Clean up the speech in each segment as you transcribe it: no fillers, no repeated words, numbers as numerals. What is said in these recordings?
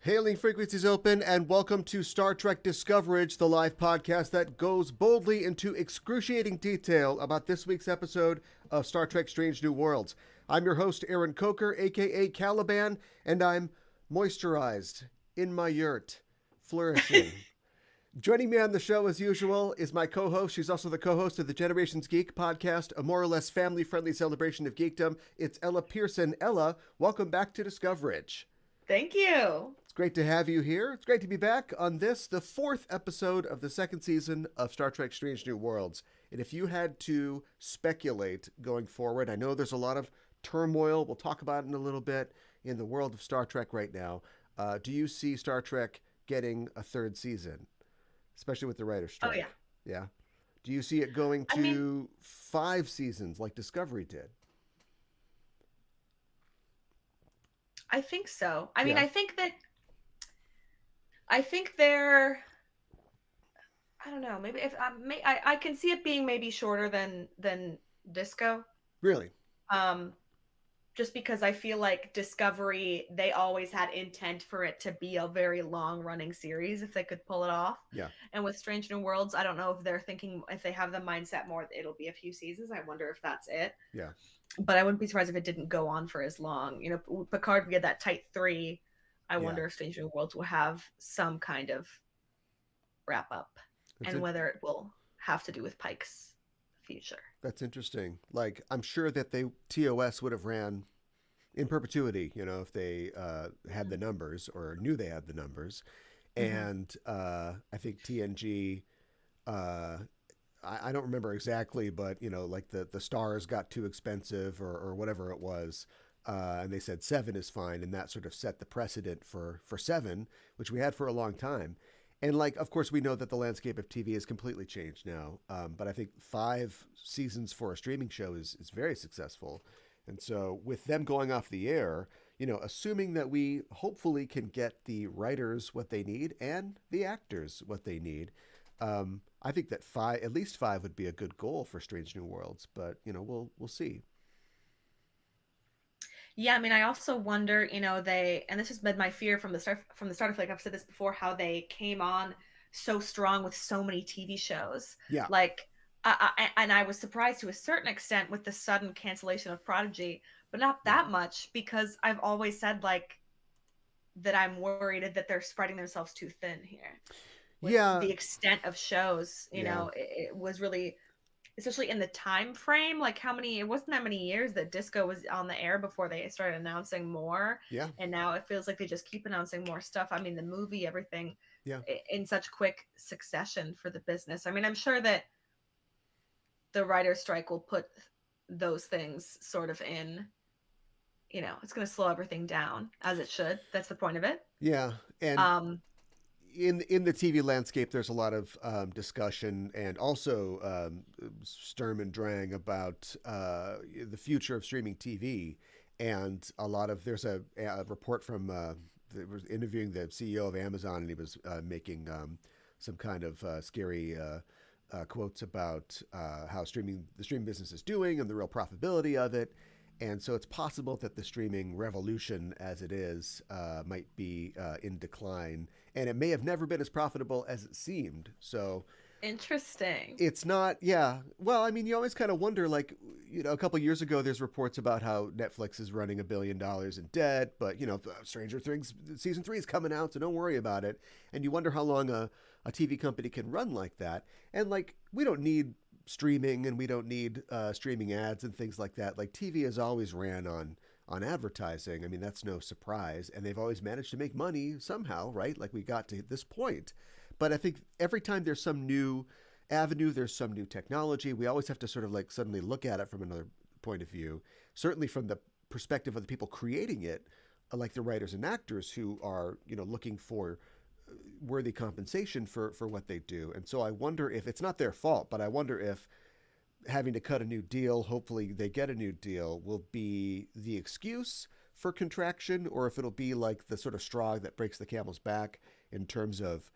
Hailing frequencies open, and welcome to Star Trek Discoverage, the live podcast that goes boldly into excruciating detail about this week's episode of Star Trek Strange New Worlds. I'm your host, Aaron Coker, aka Caliban, and I'm moisturized in my yurt, flourishing. Joining me on the show, as usual, is my co-host. She's also the co-host of the Generations Geek podcast, a more or less family-friendly celebration of geekdom. It's Ella Pearson. Ella, welcome back to Discoverage. Thank you. It's great to have you here. It's great to be back on this, the fourth episode of the second season of Star Trek Strange New Worlds. And if you had to speculate going forward, I know there's a lot of turmoil, we'll talk about it in a little bit, in the world of Star Trek right now. Do you see Star Trek getting a third season? Especially with the writer's Oh strike. yeah. Yeah. Do you see it going I mean, to 5 seasons like Discovery did? I think so. I mean, Yeah. I think they're. I don't know. Maybe if I can see it being maybe shorter than Disco. Really? Um, just because I feel like Discovery, they always had intent for it to be a very long running series if they could pull it off. Yeah. And with Strange New Worlds, I don't know if they're thinking, if they have the mindset more it'll be a few seasons. I wonder if that's it. Yeah. But I wouldn't be surprised if it didn't go on for as long. You know, Picard, we had that tight 3. I Yeah. wonder if Strange New Worlds will have some kind of wrap up, That's and it. whether it will have to do with Pike's future. That's interesting. Like, I'm sure that TOS would have ran in perpetuity, if they had the numbers or knew they had the numbers. Mm-hmm. And I think TNG, I don't remember exactly, but, like the stars got too expensive or whatever it was. And they said 7 is fine. And that sort of set the precedent for 7, which we had for a long time. And like, of course, we know that the landscape of TV has completely changed now. But I think 5 seasons for a streaming show is very successful. And so with them going off the air, assuming that we hopefully can get the writers what they need and the actors what they need, I think that at least 5 would be a good goal for Strange New Worlds. But, we'll see. Yeah, I mean, I also wonder, and this has been my fear from the start. From the start, I feel like I've said this before, how they came on so strong with so many TV shows. Yeah. Like, and I was surprised to a certain extent with the sudden cancellation of Prodigy, but not Yeah. that much, because I've always said like that I'm worried that they're spreading themselves too thin here with Yeah. the extent of shows. Yeah. It was really, especially in the time frame, like it wasn't that many years that Disco was on the air before they started announcing more. Yeah. And now it feels like they just keep announcing more stuff. I mean, the movie, everything Yeah. in such quick succession for the business. I mean, I'm sure that the writer's strike will put those things sort of in, it's going to slow everything down, as it should. That's the point of it. Yeah. And Um, in the TV landscape, there's a lot of discussion and also Sturm and Drang about the future of streaming TV. And there's a report from was interviewing the CEO of Amazon, and he was making some kind of scary quotes about how the streaming business is doing and the real profitability of it. And so it's possible that the streaming revolution as it is might be in decline, and it may have never been as profitable as it seemed. So Interesting. it's not, yeah. Well, I mean, you always kind of wonder, like, a couple years ago, there's reports about how Netflix is running $1 billion in debt, but, Stranger Things season 3 is coming out, so don't worry about it. And you wonder how long a TV company can run like that. And, like, we don't need streaming and we don't need streaming ads and things like that. Like, TV has always ran on advertising. I mean, that's no surprise. And they've always managed to make money somehow, right? Like, we got to this point. But I think every time there's some new avenue, there's some new technology, we always have to sort of like suddenly look at it from another point of view, certainly from the perspective of the people creating it, like the writers and actors who are, looking for worthy compensation for what they do. And so I wonder if it's not their fault, but I wonder if having to cut a new deal, hopefully they get a new deal, will be the excuse for contraction, or if it'll be like the sort of straw that breaks the camel's back in terms of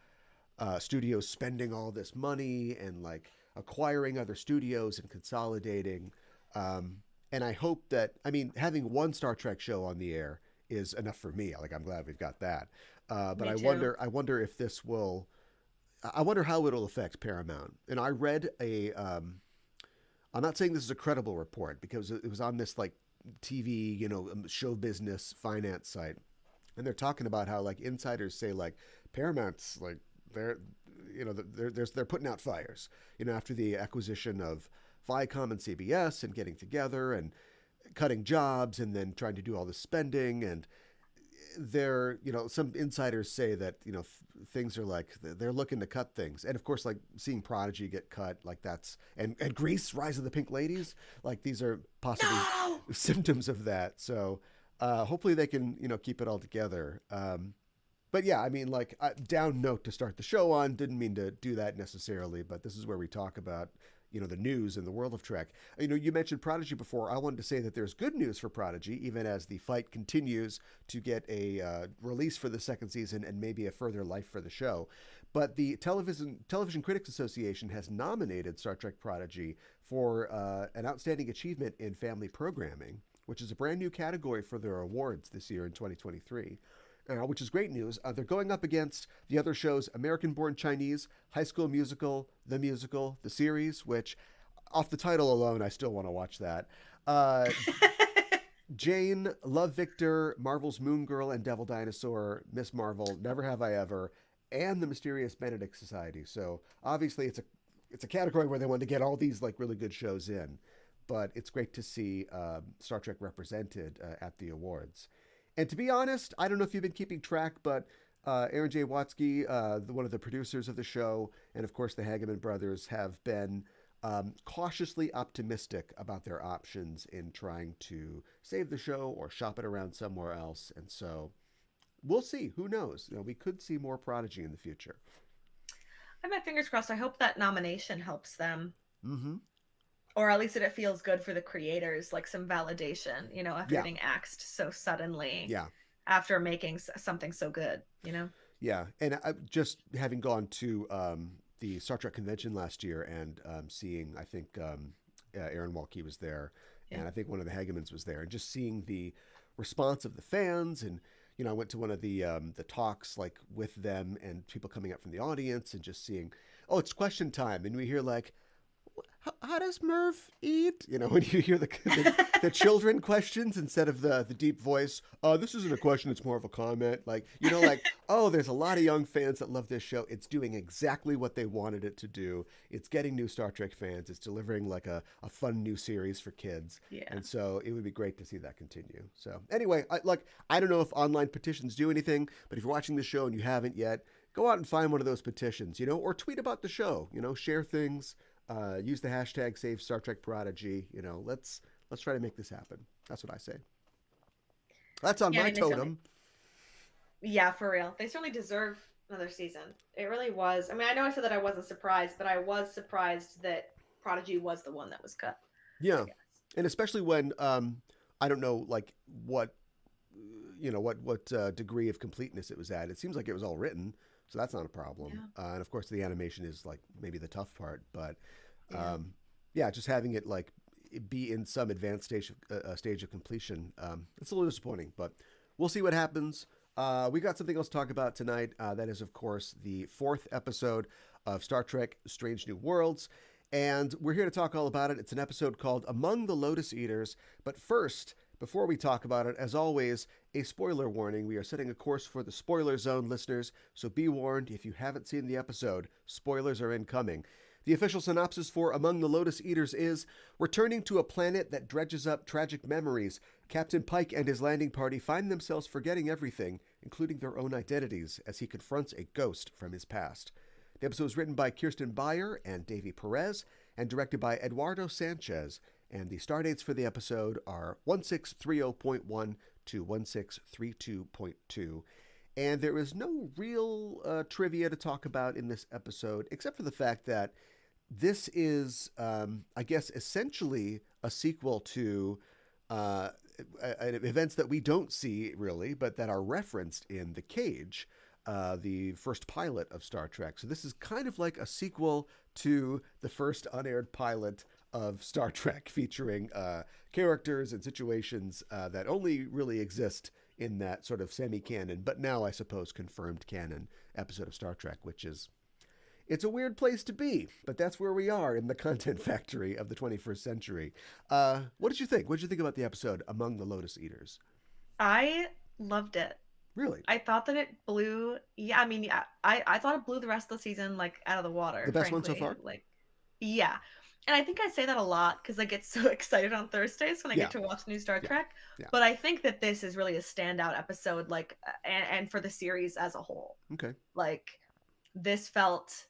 studios spending all this money and like acquiring other studios and consolidating. And I hope that, I mean, having one Star Trek show on the air is enough for me. Like, I'm glad we've got that. But Me too. I wonder if this will. I wonder how it'll affect Paramount. And I read a. I'm not saying this is a credible report because it was on this like TV, show business finance site, and they're talking about how like insiders say like Paramount's like they're they're putting out fires, after the acquisition of Viacom and CBS and getting together and cutting jobs and then trying to do all the spending. And they're, some insiders say that, things are like they're looking to cut things. And of course, like seeing Prodigy get cut, like that's, and Grease, Rise of the Pink Ladies, like these are possibly No. symptoms of that. So hopefully they can, keep it all together. But yeah, I mean, like, down note to start the show on. Didn't mean to do that necessarily, but this is where we talk about, the news in the world of Trek. You mentioned Prodigy before. I wanted to say that there's good news for Prodigy, even as the fight continues to get a release for the second season and maybe a further life for the show. But the Television Critics Association has nominated Star Trek Prodigy for an outstanding achievement in family programming, which is a brand new category for their awards this year in 2023. Which is great news. They're going up against the other shows, American Born Chinese, High School Musical, The series, which, off the title alone, I still want to watch that. Jane, Love Victor, Marvel's Moon Girl and Devil Dinosaur, Miss Marvel, Never Have I Ever, and The Mysterious Benedict Society. So obviously it's a category where they want to get all these like really good shows in. But it's great to see Star Trek represented at the awards. And to be honest, I don't know if you've been keeping track, but Aaron J. Watsky, one of the producers of the show, and of course the Hageman brothers, have been cautiously optimistic about their options in trying to save the show or shop it around somewhere else. And so we'll see. Who knows? We could see more Prodigy in the future. I have my fingers crossed. I hope that nomination helps them. Mm-hmm. Or at least that it feels good for the creators, like some validation, after getting axed so suddenly. Yeah. After making something so good, Yeah. And just having gone to the Star Trek convention last year and seeing, I think Aaron Walke was there, and I think one of the Hagemans was there, and just seeing the response of the fans. And I went to one of the talks like with them and people coming up from the audience and just seeing, oh, it's question time, and we hear like, how does Murph eat? When you hear the children questions instead of the deep voice, this isn't a question, it's more of a comment. Like, oh, there's a lot of young fans that love this show. It's doing exactly what they wanted it to do. It's getting new Star Trek fans. It's delivering like a fun new series for kids. Yeah. And so it would be great to see that continue. So anyway, I don't know if online petitions do anything, but if you're watching the show and you haven't yet, go out and find one of those petitions, or tweet about the show, share things. Use the hashtag Save Star Trek Prodigy. Let's try to make this happen. That's what I say. That's on my totem. Yeah, for real. They certainly deserve another season. It really was. I mean, I know I said that I wasn't surprised, but I was surprised that Prodigy was the one that was cut. Yeah, and especially when I don't know like what degree of completeness it was at. It seems like it was all written. So that's not a problem. Yeah. And of course, the animation is like maybe the tough part. But just having it like be in some advanced stage of completion, it's a little disappointing. But we'll see what happens. We got something else to talk about tonight. That is, of course, the 4th episode of Star Trek Strange New Worlds. And we're here to talk all about it. It's an episode called Among the Lotus Eaters. But first, before we talk about it, as always, a spoiler warning. We are setting a course for the spoiler zone, listeners, so be warned if you haven't seen the episode, spoilers are incoming. The official synopsis for Among the Lotus Eaters is, returning to a planet that dredges up tragic memories, Captain Pike and his landing party find themselves forgetting everything, including their own identities, as he confronts a ghost from his past. The episode was written by Kirsten Beyer and Davy Perez, and directed by Eduardo Sanchez, and the star dates for the episode are 1630.1 to 1632.2. And there is no real trivia to talk about in this episode, except for the fact that this is, I guess, essentially a sequel to events that we don't see, really, but that are referenced in The Cage, the first pilot of Star Trek. So this is kind of like a sequel to the first unaired pilot of Star Trek, featuring characters and situations that only really exist in that sort of semi-canon, but now I suppose confirmed canon episode of Star Trek, which is it's a weird place to be, but that's where we are in the content factory of the 21st century. What did you think? What did you think about the episode Among the Lotus Eaters? I loved it. Really, I thought that it blew, yeah, I mean, yeah, I thought it blew the rest of the season like out of the the water, best one so frankly. far? Like, yeah. And I think I say that a lot because I get so excited on Thursdays when I Yeah, get to watch new Star yeah, Trek. yeah. But I think that this is really a standout episode, like, and for the series as a whole. Okay. Like, this felt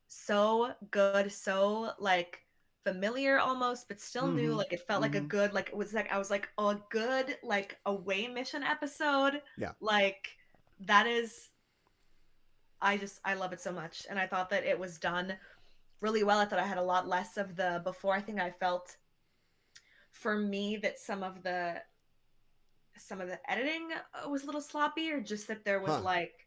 so good, so like familiar almost, but still new. Mm-hmm. Like it felt like a Mm-hmm. good, like it was like I was like, oh, a good like away mission episode. Yeah. Like that is I love it so much. And I thought that it was done really well. I thought I had a lot less of the before. I think I felt for me that some of the editing was a little sloppy, or just that there was Huh. like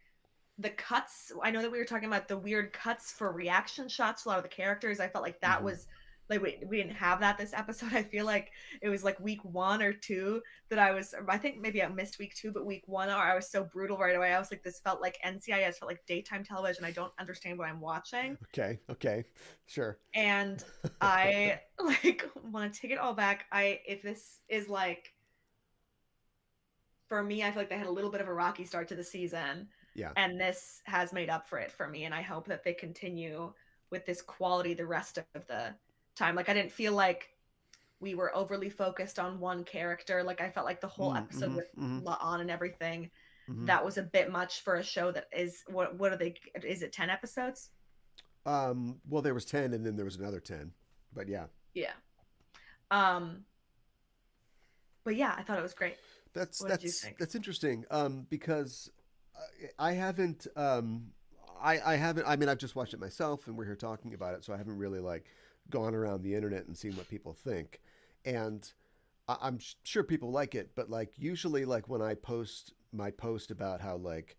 the cuts. I know that we were talking about the weird cuts for reaction shots to a lot of the characters. I felt like that Mm-hmm. was like we didn't have that this episode. I feel like it was like week 1 or 2 that I think maybe I missed week 2, but week 1 or I was so brutal right away. I was like, this felt like NCIS, felt like daytime television. I don't understand what I'm watching. Okay. Okay. Sure. And I like want to take it all back. If this is like for me, I feel like they had a little bit of a rocky start to the season, Yeah. and this has made up for it for me. And I hope that they continue with this quality the rest of the time. Like, I didn't feel like we were overly focused on one character. Like, I felt like the whole episode Mm-hmm. with Mm-hmm. La'an and everything, Mm-hmm. that was a bit much for a show that is what are they? Is it 10 episodes? Well, there was 10, and then there was another 10, but yeah, Yeah. Um. But yeah, I thought it was great. that's What did you that's think? that's interesting. Because I haven't, I haven't. I mean, I've just watched it myself, and we're here talking about it, so I haven't really like gone around the internet and seen what people think. And I'm sure people like it, but like usually, like when I post my post about how like,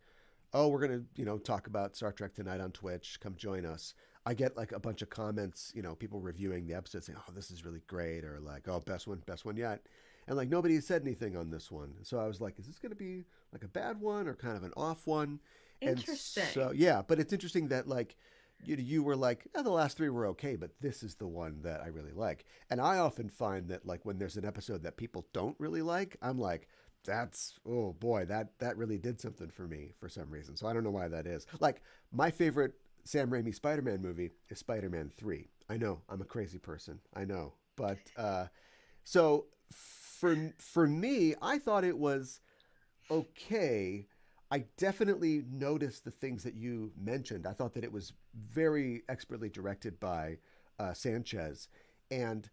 oh, we're gonna talk about Star Trek tonight on Twitch, come join us. I get like a bunch of comments, people reviewing the episode saying, "Oh, this is really great," or like, "Oh, best one yet." And like nobody said anything on this one, so I was like, "Is this going to be like a bad one or kind of an off one?" And so Interesting. yeah, but it's interesting that like you were like, the last three were okay, but this is the one that I really like. And I often find that like when there's an episode that people don't really like, I'm like, that's oh boy, that really did something for me for some reason. So I don't know why that is. Like my favorite Sam Raimi Spider-Man movie is Spider-Man 3. I know I'm a crazy person. I know, but so for me, I thought it was okay. I definitely noticed the things that you mentioned. I thought that it was very expertly directed by Sanchez, and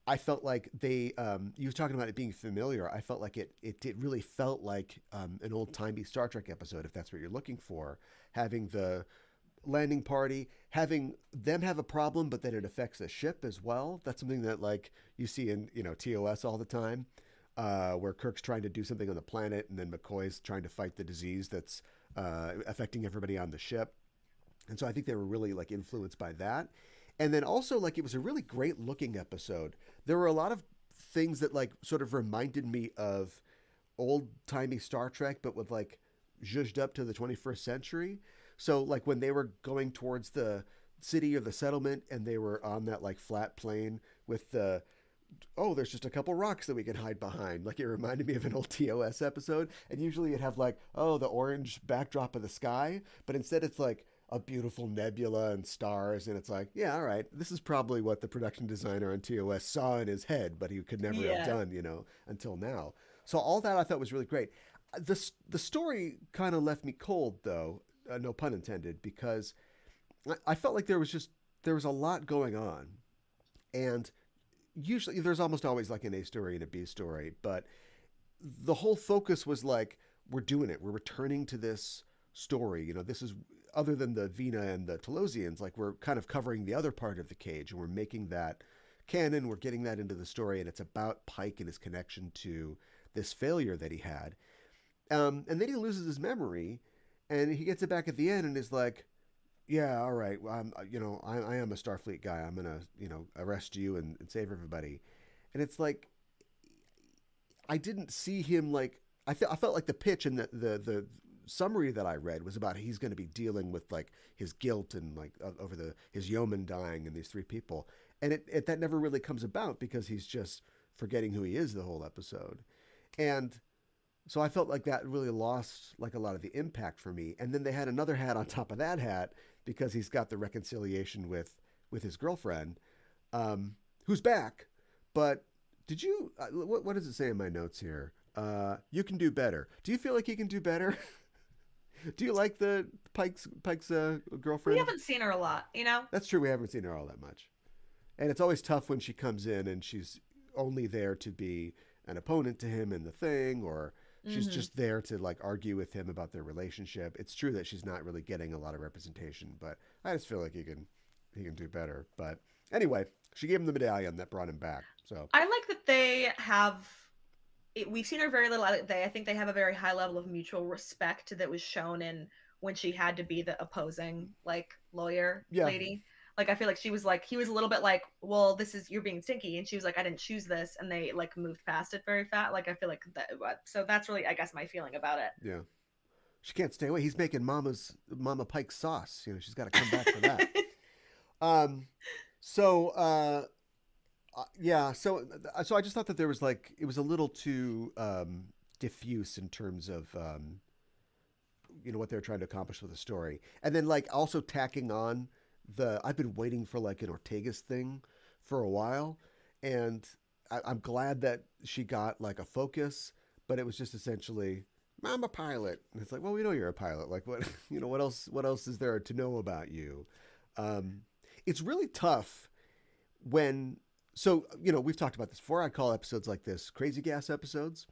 I felt like you were talking about it being familiar. I felt like it really felt like an old timey Star Trek episode, if that's what you're looking for. Having the landing party, having them have a problem, but that it affects the ship as well. That's something that like you see in TOS all the time, where Kirk's trying to do something on the planet, and then McCoy's trying to fight the disease that's affecting everybody on the ship. And so I think they were really like influenced by that. And then also like it was a really great looking episode. There were a lot of things that like sort of reminded me of old timey Star Trek, but with like zhuzhed up to the 21st century. So like when they were going towards the city or the settlement, and they were on that like flat plain with the there's just a couple rocks that we can hide behind. Like it reminded me of an old TOS episode. And usually it'd have like, the orange backdrop of the sky. But instead it's like a beautiful nebula and stars. And it's like, yeah, all right, this is probably what the production designer on TOS saw in his head, but he could never have Yeah. done, until now. So all that I thought was really great. The story kind of left me cold, though, no pun intended, because I felt like there was a lot going on. And usually there's almost always like an A story and a B story, but the whole focus was like, we're doing it. We're returning to this story. This is other than the Vina and the Telosians, like we're kind of covering the other part of the cage, and we're making that canon. We're getting that into the story, and it's about Pike and his connection to this failure that he had. And then he loses his memory, and he gets it back at the end, and is like, yeah, all right. Well, I am a Starfleet guy. I'm gonna, arrest you and save everybody. And it's like, I didn't see him like I felt like the pitch and the summary that I read was about he's going to be dealing with like his guilt and like over the his yeoman dying and these three people, and it that never really comes about because he's just forgetting who he is the whole episode, and so I felt like that really lost like a lot of the impact for me. And then they had another hat on top of that hat because he's got the reconciliation with his girlfriend, who's back. But did you? What does it say in my notes here? You can do better. Do you feel like he can do better? Do you like the Pike's We girlfriend? haven't seen her a lot, you know. That's true. We haven't seen her all that much, and it's always tough when she comes in and she's only there to be an opponent to him in the thing, or she's Hmm. just there to like argue with him about their relationship. It's true that she's not really getting a lot of representation, but I just feel like he can do better. But anyway, she gave him the medallion that brought him back. So I like that they have. We've seen her very little. I think they have a very high level of mutual respect that was shown in when she had to be the opposing like lawyer yeah, lady. Like I feel like she was like he was a little bit like, well, this is you're being stinky, and she was like, I didn't choose this, and they like moved past it very fast. Like I feel like that. So that's really, I guess, my feeling about yeah. She can't stay away. He's making Mama Pike sauce. You know, she's got to come back for that. it. Um, so yeah, so I just thought that there was like it was a little too diffuse in terms of what they're trying to accomplish with the story, and then like also tacking on the I've been waiting for like an Ortega's thing for a while, and I'm glad that she got like a focus, but it was just essentially I'm a pilot, and it's like, well, we know you're a pilot. Like what what else is there to know about you? Um, it's really tough when we've talked about this before. I call episodes like this crazy gas episodes.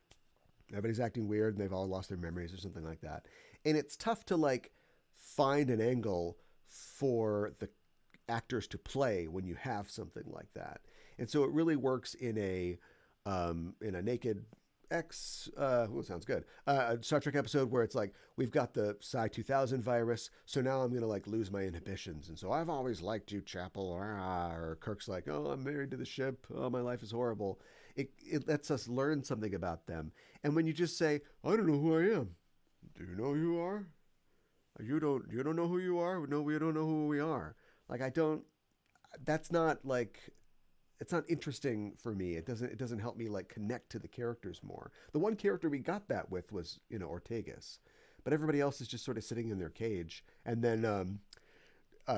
Everybody's acting weird and they've all lost their memories or something like that, and it's tough to like find an angle for the actors to play when you have something like that. And so it really works in a Naked X, sounds good. A Star Trek episode where it's like we've got the Psi 2000 virus, so now I'm gonna like lose my inhibitions, and so I've always liked you, Chapel. Or Kirk's like, oh, I'm married to the ship. Oh, my life is horrible. It lets us learn something about them. And when you just say, I don't know who I am. Do you know who you are? You don't know who you are? No, we don't know who we are. Like I don't. That's not like it's not interesting for me. It doesn't help me like connect to the characters more. The one character we got that with was Ortegas, but everybody else is just sort of sitting in their cage. And then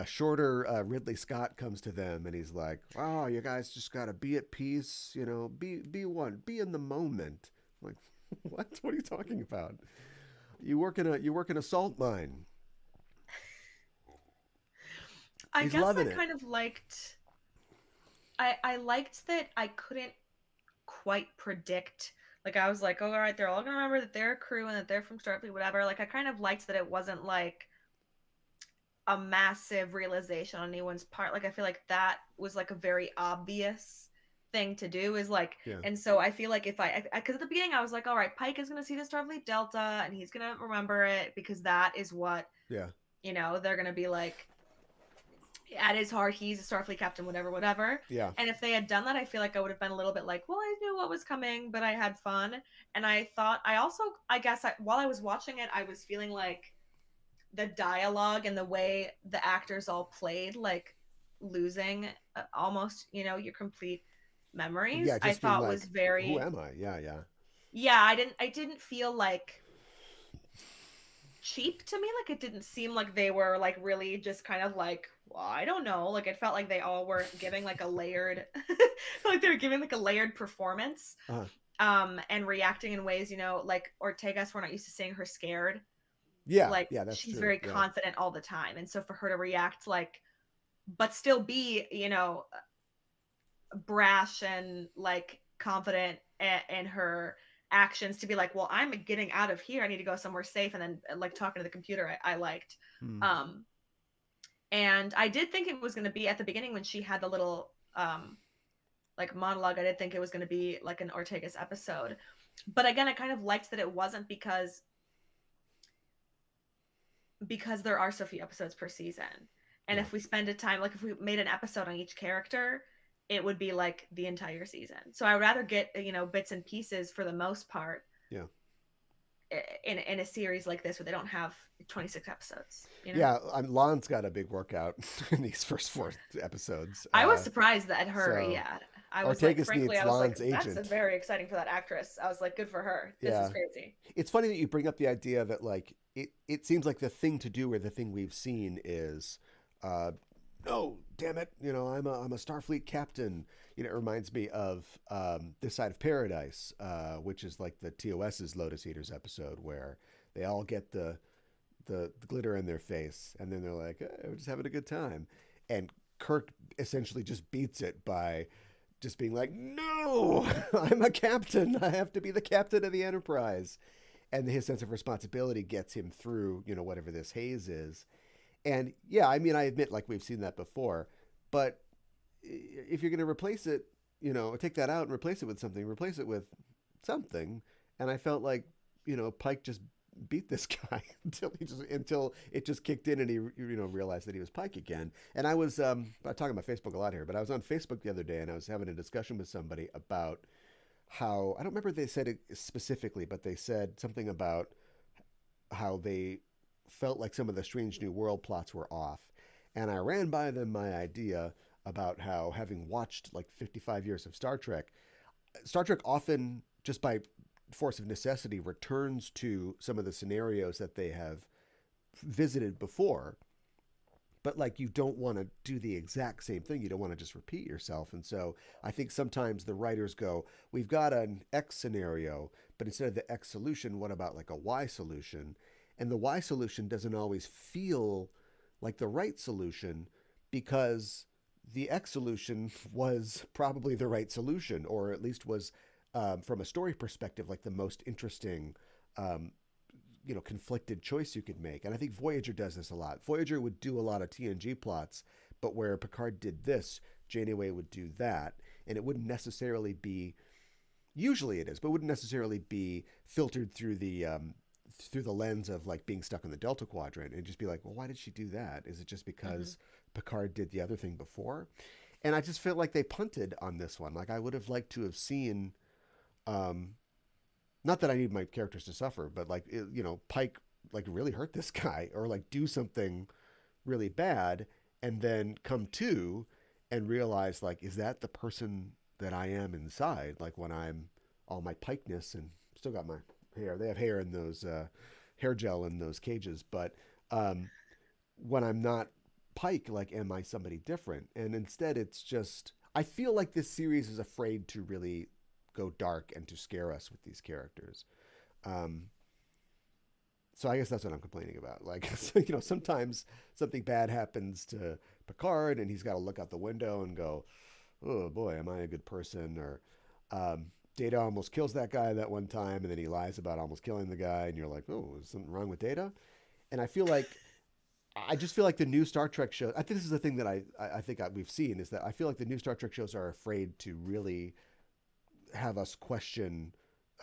shorter Ridley Scott comes to them and he's like, "Oh, you guys just gotta be at peace. Be one, be in the moment." I'm like, what? What are you talking about? You work in a salt mine. I He's guess I loving it. kind of liked. I liked that I couldn't quite predict. Like I was like, oh, all right, they're all gonna remember that they're a crew and that they're from Starfleet, whatever. Like I kind of liked that it wasn't like a massive realization on anyone's part. Like I feel like that was like a very obvious thing to do is like, Yeah, and so I feel like if I because at the beginning I was like, all right, Pike is gonna see the Starfleet Delta and he's gonna remember it because that is what yeah, they're gonna be like at his heart he's a Starfleet captain, whatever. yeah. And if they had done that, I feel like I would have been a little bit like, well, I knew what was coming, but I had fun. And I thought I also, I guess while I was watching it, I was feeling like the dialogue and the way the actors all played, like losing almost your complete memories, Yeah, I just being thought was like, who very, am I? Yeah, yeah. yeah, I didn't feel like cheap to me. Like it didn't seem like they were like really just kind of like, well, I don't know. Like it felt like they all were giving like a layered like they were giving like a layered performance. Uh-huh. And reacting in ways, like Ortegas, we're not used to seeing her scared. Yeah, Like yeah, that's she's true. very Yeah, confident all the time. And so for her to react like but still be, brash and like confident in her actions to be like, well, I'm getting out of here, I need to go somewhere safe, and then like talking to the computer, I liked. hmm. um and I did think it was going to be at the beginning when she had the little like monologue, I did think it was going to be like an Ortega's episode, but again I kind of liked that it wasn't because there are so few episodes per season. And Yeah, if we spend a time, like if we made an episode on each character, it would be like the entire season. So I would rather get, bits and pieces for the most part. yeah. in a series like this where they don't have 26 episodes, you know? Yeah, Lon's got a big workout in these first 4 episodes. I was surprised at her. So Yeah. I was like, Ortegas frankly, needs I was like, Lon's that's a agent. very exciting for that actress. I was like, good for her. This is Yeah. crazy. It's funny that you bring up the idea that like it seems like the thing to do or the thing we've seen is uh no, damn it, I'm a Starfleet captain. It reminds me of This Side of Paradise, which is like the TOS's Lotus Eaters episode where they all get the glitter in their face and then they're like, hey, we're just having a good time. And Kirk essentially just beats it by just being like, no, I'm a captain. I have to be the captain of the Enterprise. And his sense of responsibility gets him through, whatever this haze is. And yeah, I mean, I admit, like, we've seen that before. But if you're going to replace it, take that out and replace it with something, replace it with something. And I felt like, Pike just beat this guy until it just kicked in and he realized that he was Pike again. And I was I'm talking about Facebook a lot here, but I was on Facebook the other day and I was having a discussion with somebody about how, I don't remember if they said it specifically, but they said something about how they felt like some of the Strange New World plots were off. And I ran by them my idea about how, having watched like 55 years of Star Trek often, just by force of necessity, returns to some of the scenarios that they have visited before. But like, you don't want to do the exact same thing. You don't want to just repeat yourself. And so I think sometimes the writers go, we've got an X scenario, but instead of the X solution, what about like a Y solution? And the Y solution doesn't always feel like the right solution because the X solution was probably the right solution, or at least was, from a story perspective, like the most interesting, conflicted choice you could make. And I think Voyager does this a lot. Voyager would do a lot of TNG plots, but where Picard did this, Janeway would do that. And it wouldn't necessarily be, usually it is, but wouldn't necessarily be filtered through the lens of like being stuck in the Delta Quadrant and just be like, well, why did she do that? Is it just because Picard did the other thing before? And I just feel like they punted on this one. Like, I would have liked to have seen, not that I need my characters to suffer, but like, Pike like really hurt this guy or like do something really bad and then come to and realize, like, is that the person that I am inside? Like, when I'm all my Pikeness and still got my hair. They have hair in those hair gel in those cages, but when I'm not Pike, like, am I somebody different? And instead, it's just, I feel like this series is afraid to really go dark and to scare us with these characters. So I guess that's what I'm complaining about. Like, sometimes something bad happens to Picard and he's got to look out the window and go, oh boy, am I a good person? Or Data almost kills that guy that one time and then he lies about almost killing the guy and you're like, oh, is something wrong with Data? And I just feel like the new Star Trek show, I think this is the thing that I think we've seen, is that I feel like the new Star Trek shows are afraid to really have us question,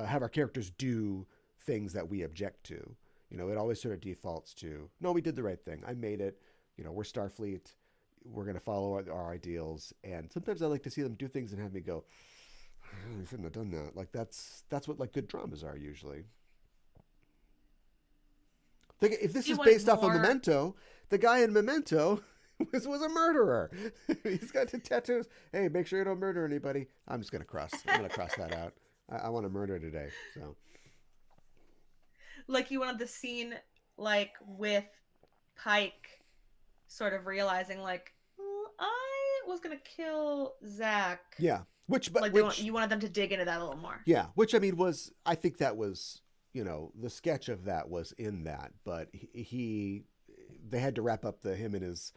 have our characters do things that we object to. It always sort of defaults to, no, we did the right thing. I made it. We're Starfleet. We're going to follow our ideals. And sometimes I like to see them do things and have me go, oh, we shouldn't have done that. Like, that's what like good dramas are usually. If this is based off of Memento, the guy in Memento was a murderer. He's got the tattoos. Hey, make sure you don't murder anybody. I'm going to cross that out. I want to murder today. So, like, you wanted the scene, like, with Pike sort of realizing, like, well, I was going to kill Zach. Yeah. You wanted them to dig into that a little more. Yeah. Which, I mean, I think that was, the sketch of that was in that, but they had to wrap up him and his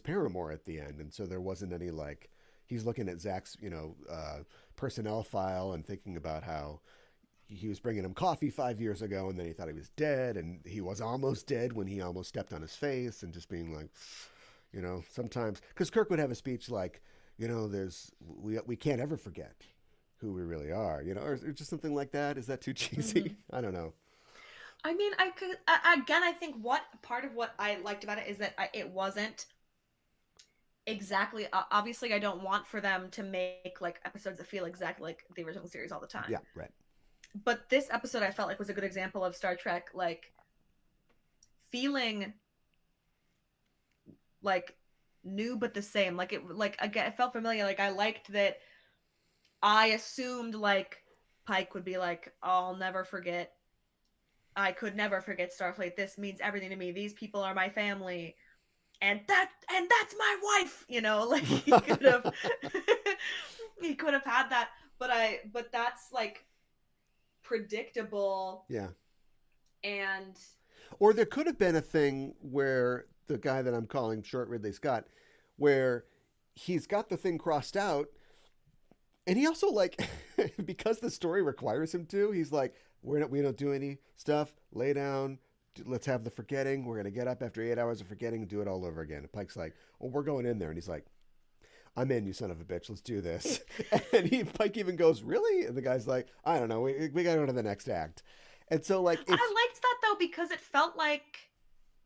paramour at the end. And so there wasn't any, like, he's looking at Zach's, personnel file and thinking about how he was bringing him coffee 5 years ago and then he thought he was dead and he was almost dead when he almost stepped on his face, and just being like, sometimes, because Kirk would have a speech like, we can't ever forget who we really are, or just something like that. Is that too cheesy? I don't know. I mean, I think what part of what I liked about it is that it wasn't exactly, obviously I don't want for them to make like episodes that feel exactly like the original series all the time. Yeah, right. But this episode I felt like was a good example of Star Trek like feeling like new but the same. Like again, it felt familiar. Like I liked that. I assumed like Pike would be like, I'll never forget. I could never forget Starfleet. This means everything to me. These people are my family. And that's my wife, like he could have he could have had that, but that's like predictable. Yeah. And Or there could have been a thing where the guy that I'm calling Short Ridley Scott, where he's got the thing crossed out, and he also like because the story requires him to. He's like, we don't do any stuff. Lay down. Let's have the forgetting. We're gonna get up after 8 hours of forgetting and do it all over again. And Pike's like, well, we're going in there, and he's like, I'm in, you son of a bitch. Let's do this. And Pike even goes, really? And the guy's like, I don't know. We got to go to the next act. And so, like, I liked that though because it felt like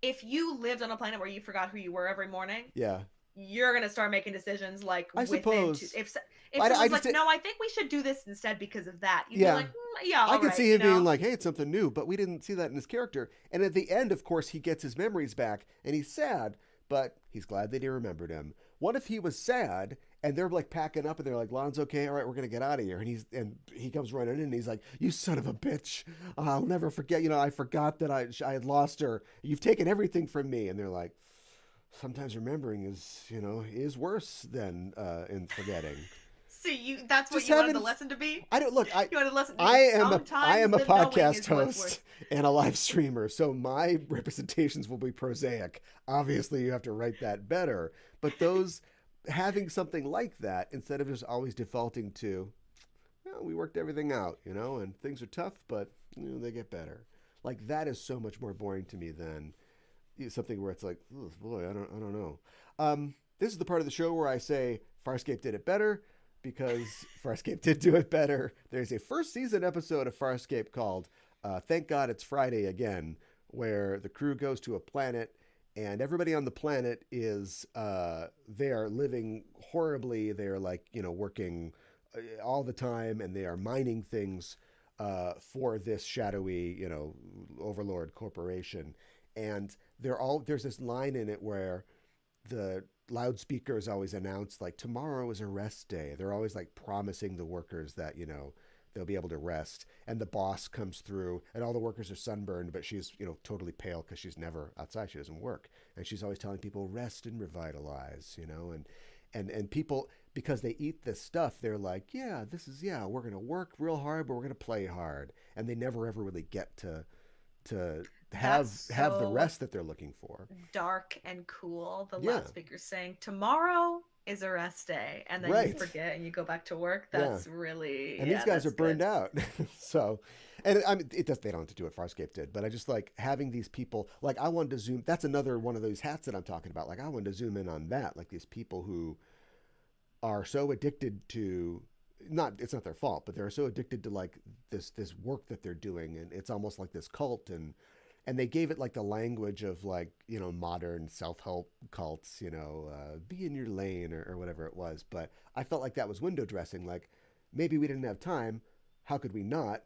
if you lived on a planet where you forgot who you were every morning, yeah, you're gonna start making decisions like I suppose if someone's like, no, I think we should do this instead because of that. You'd be like, yeah, I could right, see him being like, hey, it's something new, but we didn't see that in his character. And at the end, of course, he gets his memories back, and he's sad, but he's glad that he remembered him. What if he was sad and they're like packing up and they're like, Lon's okay, all right, we're gonna get out of here. And he comes running in and he's like, you son of a bitch, I'll never forget. I forgot that I had lost her. You've taken everything from me. And they're like, sometimes remembering is worse than in forgetting. See, that's what you wanted the lesson to be? I don't look. You wanted the lesson to be I am a podcast host and a live streamer, so my representations will be prosaic. Obviously, you have to write that better. But those having something like that instead of just always defaulting to, we worked everything out, and things are tough, but they get better. Like that is so much more boring to me than something where it's like, oh, boy, I don't know. This is the part of the show where I say Farscape did it better. Because Farscape did do it better. There's a first season episode of Farscape called Thank God It's Friday Again, where the crew goes to a planet and everybody on the planet is, they are living horribly. They're like, working all the time and they are mining things for this shadowy, overlord corporation. And there's this line in it where the loudspeakers always announce like tomorrow is a rest day. They're always like promising the workers that they'll be able to rest. And the boss comes through and all the workers are sunburned, but she's totally pale because she's never outside. She doesn't work, and she's always telling people rest and revitalize. And people, because they eat this stuff, they're like, we're gonna work real hard, but we're gonna play hard, and they never ever really get to have the rest that they're looking for. Dark and cool. The loudspeakers saying tomorrow is a rest day, and then you forget and you go back to work. That's really and these guys are burned out. So, and I mean, they don't have to do what Farscape did, but I just like having these people. Like I wanted to zoom. That's another one of those hats that I'm talking about. Like I wanted to zoom in on that. Like these people who are so addicted to. It's not their fault, but they're so addicted to like this work that they're doing, and it's almost like this cult, and they gave it like the language of like modern self-help cults, be in your lane or whatever it was. But I felt like that was window dressing. Like maybe we didn't have time. How could we not?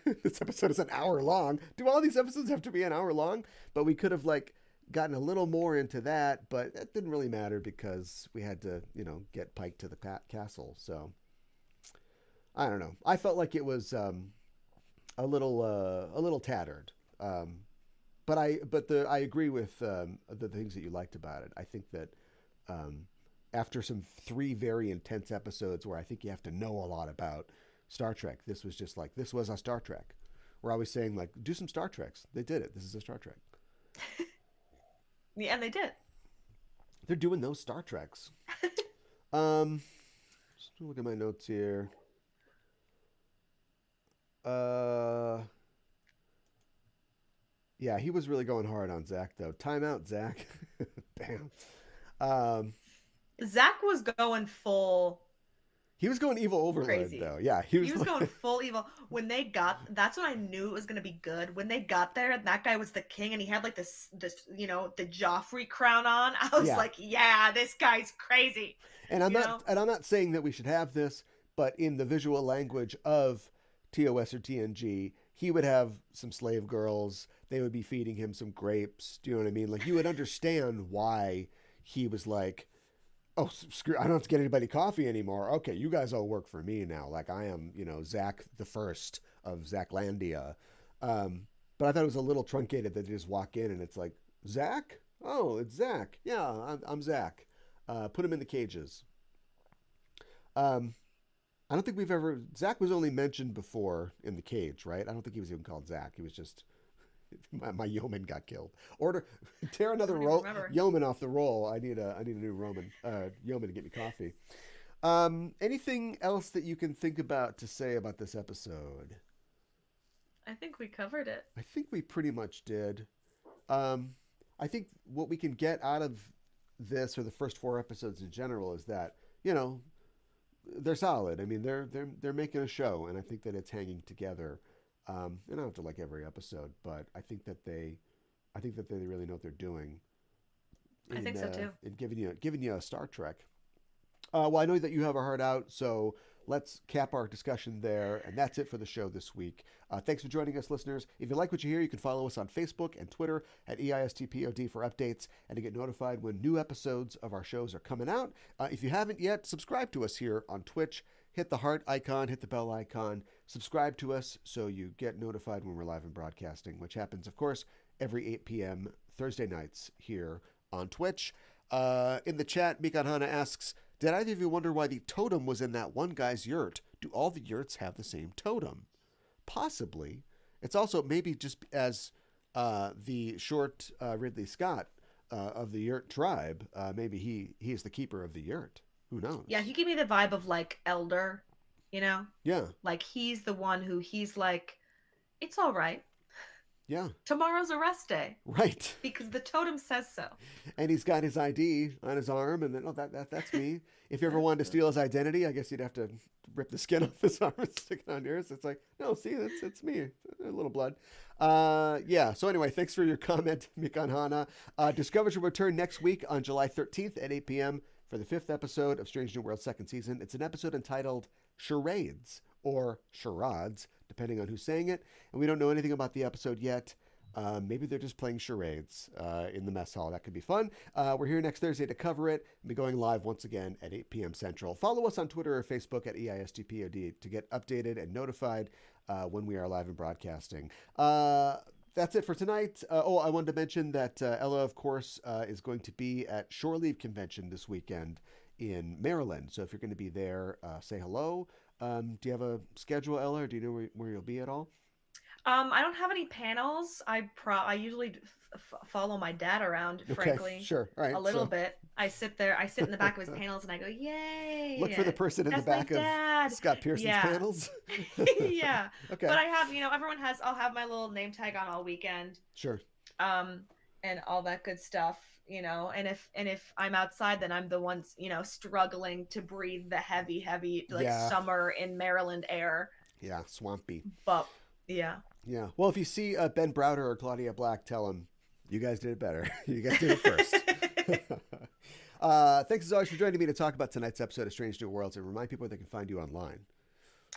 This episode is an hour long. Do all these episodes have to be an hour long? But we could have like gotten a little more into that, but that didn't really matter because we had to get Pike to the castle. So. I don't know. I felt like it was a little tattered, but I agree with the things that you liked about it. I think that after some 3 very intense episodes where I think you have to know a lot about Star Trek, this was just like this was a Star Trek. We're always saying like do some Star Treks. They did it. This is a Star Trek. Yeah, and they did. They're doing those Star Treks. Just look at my notes here. Yeah, he was really going hard on Zach though. Time out, Zach. Bam. Zach was going full. He was going evil overlord crazy. Though. Yeah, he was going full evil. When they that's when I knew it was gonna be good. When they got there, and that guy was the king, and he had like this the Joffrey crown on. I was like, yeah, this guy's crazy. And I'm not saying that we should have this, but in the visual language of TOS or TNG, he would have some slave girls. They would be feeding him some grapes. Do you know what I mean? Like, you would understand why he was like, oh, screw, I don't have to get anybody coffee anymore. Okay, you guys all work for me now. Like, I am, Zach the First of Zachlandia. But I thought it was a little truncated that they just walk in and it's like, Zach? Oh, it's Zach. Yeah, I'm Zach. Put him in the cages. I don't think Zach was only mentioned before in the cage, right? I don't think he was even called Zach. He was just, my yeoman got killed. Tear another yeoman off the roll. I need a new yeoman to get me coffee. Anything else that you can think about to say about this episode? I think we covered it. I think we pretty much did. I think what we can get out of this, or the first 4 episodes in general, is that, they're solid. I mean, they're making a show, and I think that it's hanging together. And I don't have to like every episode, but I think that they really know what they're doing. I think so too. In giving you a Star Trek. Well, I know that you have a heart out, so let's cap our discussion there. And that's it for the show this week. Thanks for joining us, listeners. If you like what you hear, you can follow us on Facebook and Twitter at EISTPOD for updates and to get notified when new episodes of our shows are coming out. If you haven't yet, subscribe to us here on Twitch. Hit the heart icon, hit the bell icon, subscribe to us so you get notified when we're live and broadcasting, which happens, of course, every 8 p.m. Thursday nights here on Twitch. In the chat, Mikan Hana asks, did either of you wonder why the totem was in that one guy's yurt? Do all the yurts have the same totem? Possibly. It's also maybe just as the short Ridley Scott of the yurt tribe, maybe he's the keeper of the yurt. Who knows? Yeah, he gave me the vibe of like elder, Yeah. Like he's the one who he's like, it's all right. Yeah. Tomorrow's a rest day. Right. Because the totem says so. And he's got his ID on his arm, and then, that's me. If you ever wanted to steal his identity, I guess you'd have to rip the skin off his arm and stick it on yours. It's like, no, see, it's me. A little blood. Yeah. So anyway, thanks for your comment, Mikan Hana. Discoverage will return next week on July 13th at 8 p.m. for the 5th episode of Strange New World's 2nd season. It's an episode entitled Charades, or Charades, depending on who's saying it. And we don't know anything about the episode yet. Maybe they're just playing charades in the mess hall. That could be fun. We're here next Thursday to cover it and be going live once again at 8 p.m. Central. Follow us on Twitter or Facebook at EISTPOD to get updated and notified when we are live and broadcasting. That's it for tonight. I wanted to mention that Ella, of course, is going to be at Shore Leave Convention this weekend in Maryland. So if you're going to be there, say hello. Do you have a schedule, Ella, or do you know where you'll be at all? I don't have any panels. I usually follow my dad around, frankly. Sure. All right. A little bit. I sit in the back of his panels and I go, yay. Look for the person in the back of Scott Pearson's panels. Yeah. Okay. But I have, I'll have my little name tag on all weekend. Sure. And all that good stuff, and if I'm outside, then I'm the one, struggling to breathe the heavy, summer in Maryland air. Yeah. Swampy. But yeah. Yeah. Well, if you see Ben Browder or Claudia Black, tell them you guys did it better. You guys did it first. Thanks as always for joining me to talk about tonight's episode of Strange New Worlds and remind people they can find you online.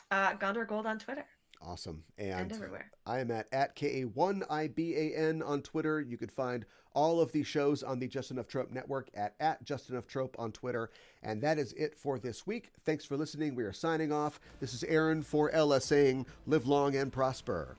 Gondor Gold on Twitter. Awesome. And everywhere. I am at KA1IBAN on Twitter. You can find all of the shows on the Just Enough Trope Network at Just Enough Trope on Twitter. And that is it for this week. Thanks for listening. We are signing off. This is Aaron for Ella saying, live long and prosper.